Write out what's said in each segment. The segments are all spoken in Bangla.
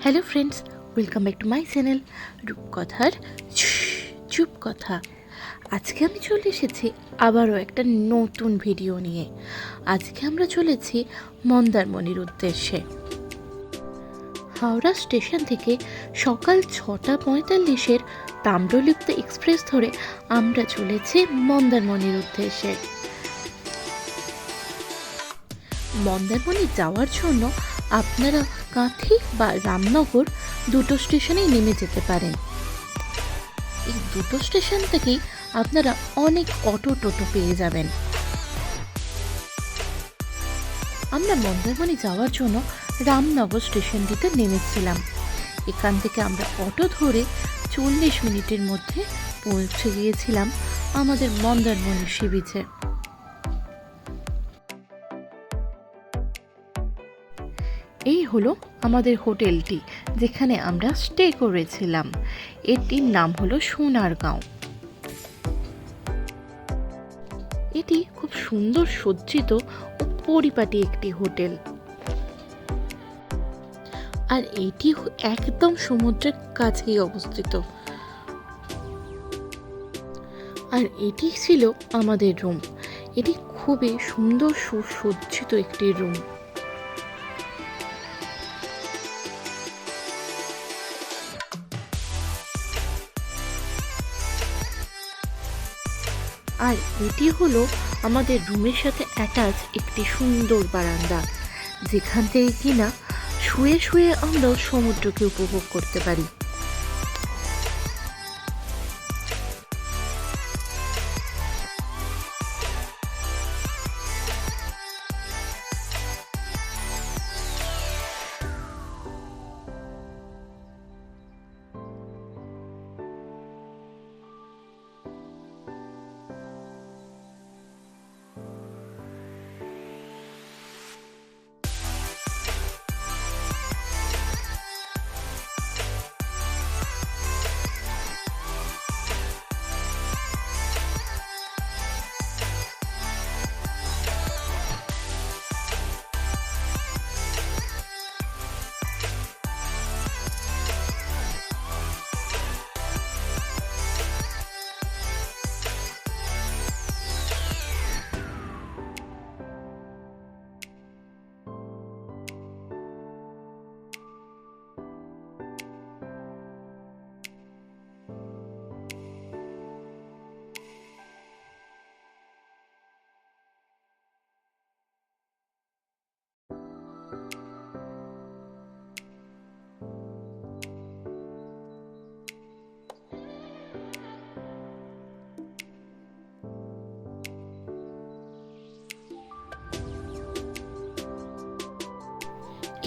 Hello friends, welcome back to my channel রূপকথার চুপ কথা। আজকে আমি চলে এসেছি আবারও একটা নতুন ভিডিও নিয়ে। আজকে আমরা চলেছি মন্দারমণির উদ্দেশ্যে। হাওড়া স্টেশন থেকে সকাল 6:45 তাম্রলিপ্ত এক্সপ্রেস ধরে আমরা চলেছি মন্দারমণির উদ্দেশ্যে। মন্দারমণি যাওয়ার জন্য আপনারা কাঁথি বা রামনগর দুটো স্টেশনেই নেমে যেতে পারেন। এই দুটো স্টেশন থেকেই আপনারা অনেক টোটো পেয়ে যাবেন। আমরা মন্দারমণি যাওয়ার জন্য রামনগর স্টেশনটিতে নেমেছিলাম। এখান থেকে আমরা অটো ধরে 40 মিনিটের মধ্যে পৌঁছে গিয়েছিলাম আমাদের মন্দারমণি সি বিচে। এই হলো আমাদের হোটেলটি, যেখানে আমরা স্টে করেছিলাম। এটির নাম হলো সোনারগাঁও। এটি খুব সুন্দর সজ্জিত ও পরিপাটি একটি হোটেল, আর এটি একদম সমুদ্রের কাছেই অবস্থিত। আর এটি ছিল আমাদের রুম। এটি খুবই সুন্দর সুসজ্জিত একটি রুম। আর এটি হলো আমাদের রুমের সাথে অ্যাটাচ একটি সুন্দর বারান্দা, যেখান থেকে কিনা শুয়ে শুয়ে আমরা সমুদ্রকে উপভোগ করতে পারি।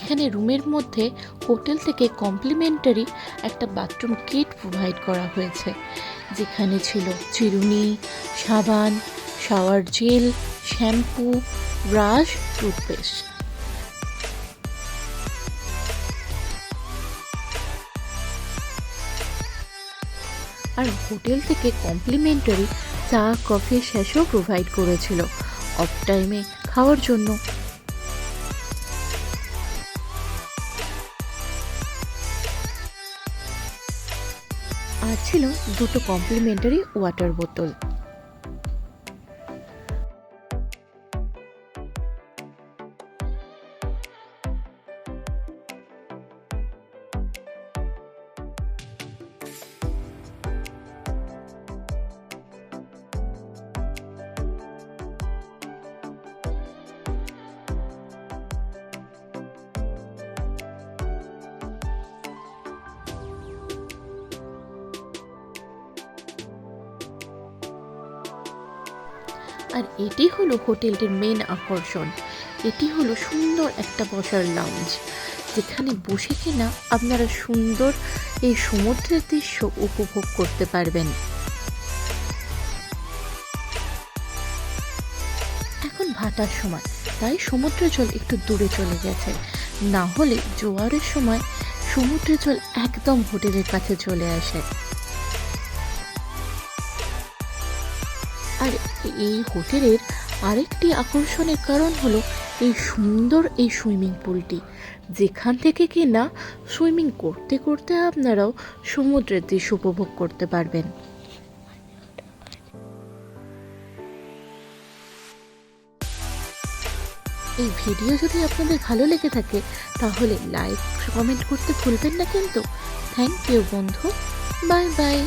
এখানে রুমের মধ্যে হোটেল থেকে কমপ্লিমেন্টারি একটা বাথরুম কিট প্রোভাইড করা হয়েছে, যেখানে ছিল চিরুনি, সাবান, shower gel, shampoo, brush, toothpaste. আর হোটেল থেকে কমপ্লিমেন্টারি চা, কফি, শেষও প্রোভাইড করেছিল অফ টাইমে খাওয়ার জন্য। আর ছিল দুটো কমপ্লিমেন্টারি ওয়াটার বোতল। আর এটি হলো হোটেলটির মেন আকর্ষণ। এটি হলো সুন্দর একটা বসার লাউঞ্জ, যেখানে বসে কিনা আপনারা সুন্দর এই সমুদ্রের দৃশ্য উপভোগ করতে পারবেন। এখন ভাটার সময়, তাই সমুদ্রের জল একটু দূরে চলে গেছে, না হলে জোয়ারের সময় সমুদ্রের জল একদম হোটেলের কাছে চলে আসে। আর এই হোটেলের আরেকটি আকর্ষণের কারণ হলো এই সুন্দর এই সুইমিং পুলটি, যেখান থেকে কিনা সুইমিং করতে করতে আপনারাও সমুদ্রের দৃশ্য উপভোগ করতে পারবেন। এই ভিডিও যদি আপনাদের ভালো লেগে থাকে তাহলে লাইক কমেন্ট করতে ভুলবেন না কিন্তু। থ্যাংক ইউ বন্ধু, বাই বাই।